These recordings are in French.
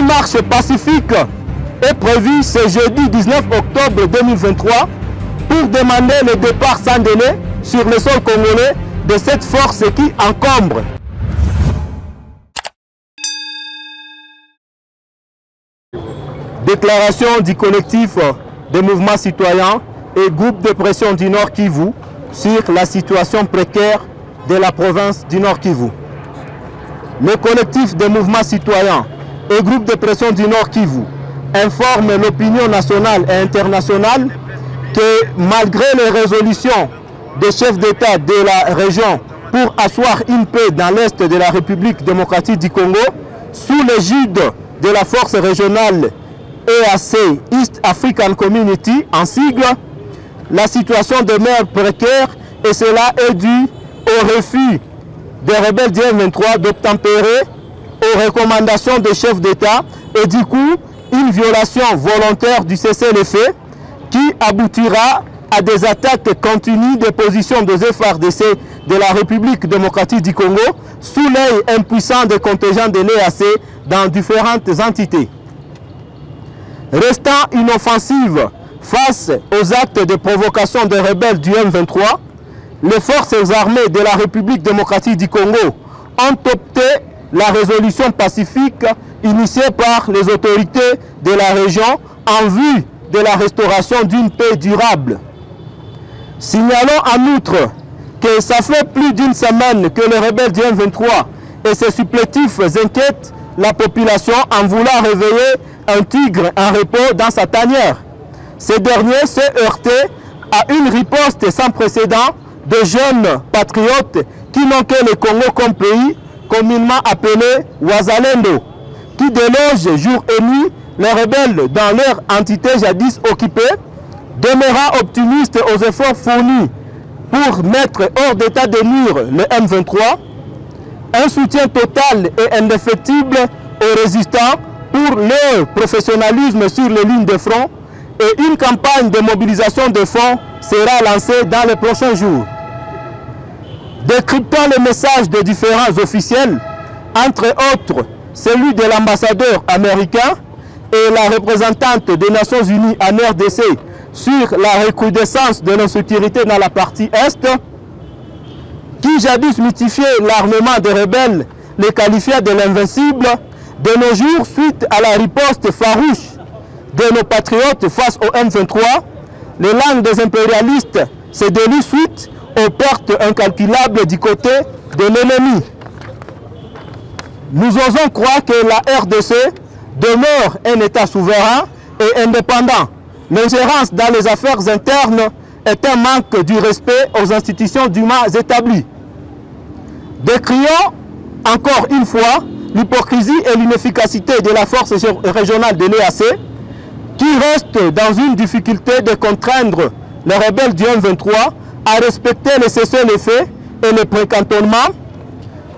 Une marche pacifique est prévue ce jeudi 19 octobre 2023 pour demander le départ sans délai sur le sol congolais de cette force qui encombre. Déclaration du collectif des mouvements citoyens et groupe de pression du Nord Kivu sur la situation précaire de la province du Nord Kivu. Le collectif des mouvements citoyens et groupe de pression du Nord Kivu informe l'opinion nationale et internationale que malgré les résolutions des chefs d'État de la région pour asseoir une paix dans l'Est de la République démocratique du Congo, sous l'égide de la force régionale EAC, East African Community, en sigle, la situation demeure précaire et cela est dû au refus des rebelles du M23 d'obtempérer aux recommandations des chefs d'État et du coup une violation volontaire du cessez-le-feu qui aboutira à des attaques continues des positions des FARDC de la République démocratique du Congo sous l'œil impuissant des contingents de l'EAC dans différentes entités. Restant inoffensive face aux actes de provocation des rebelles du M23, les forces armées de la République démocratique du Congo ont opté la résolution pacifique initiée par les autorités de la région en vue de la restauration d'une paix durable. Signalons en outre que ça fait plus d'une semaine que les rebelles du M23 et ses supplétifs inquiètent la population en voulant réveiller un tigre en repos dans sa tanière. Ces derniers s'est heurté à une riposte sans précédent de jeunes patriotes qui n'ont que le Congo comme pays, communément appelé Wazalendo, qui délogent jour et nuit les rebelles dans leur entité jadis occupée, demeurant optimistes aux efforts fournis pour mettre hors d'état de nuire le M23, un soutien total et indéfectible aux résistants pour leur professionnalisme sur les lignes de front et une campagne de mobilisation de fonds sera lancée dans les prochains jours. Décryptant les messages des différents officiels, entre autres celui de l'ambassadeur américain et la représentante des Nations Unies en RDC sur la recrudescence de l'insécurité dans la partie Est, qui jadis mythifiait l'armement des rebelles, les qualifiait de l'invincible, de nos jours, suite à la riposte farouche de nos patriotes face au M23, les langues des impérialistes se délient suite aux pertes incalculables du côté de l'ennemi. Nous osons croire que la RDC demeure un État souverain et indépendant. L'ingérence dans les affaires internes est un manque du respect aux institutions dûment établies. Décrions encore une fois l'hypocrisie et l'inefficacité de la force régionale de l'EAC qui reste dans une difficulté de contraindre les rebelles du M23 à respecter les cessez-le-feu et le précantonnement,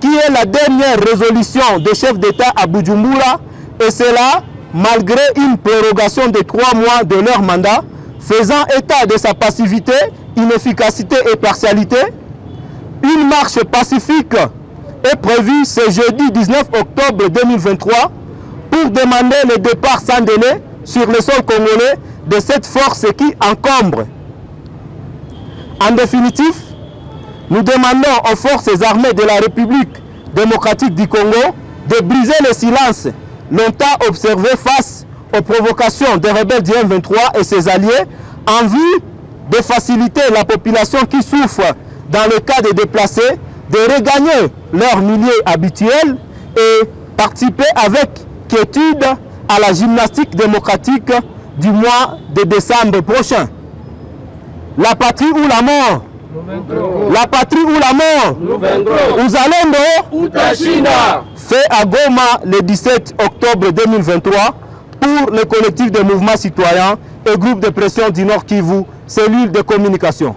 qui est la dernière résolution des chefs d'État à Bujumbura, et cela malgré une prorogation de 3 mois de leur mandat, faisant état de sa passivité, inefficacité et partialité. Une marche pacifique est prévue ce jeudi 19 octobre 2023 pour demander le départ sans délai sur le sol congolais de cette force qui encombre. En définitif, nous demandons aux forces armées de la République démocratique du Congo de briser le silence longtemps observé face aux provocations des rebelles du M23 et ses alliés en vue de faciliter la population qui souffre dans le cas des déplacés de regagner leur milieu habituel et participer avec quiétude à la gymnastique démocratique du mois de décembre prochain. La patrie ou la mort? La patrie ou la mort? Uzalendo Utashina. Fait à Goma le 17 octobre 2023 pour le collectif de mouvements citoyens et groupe de pression du Nord Kivu, cellule de communication.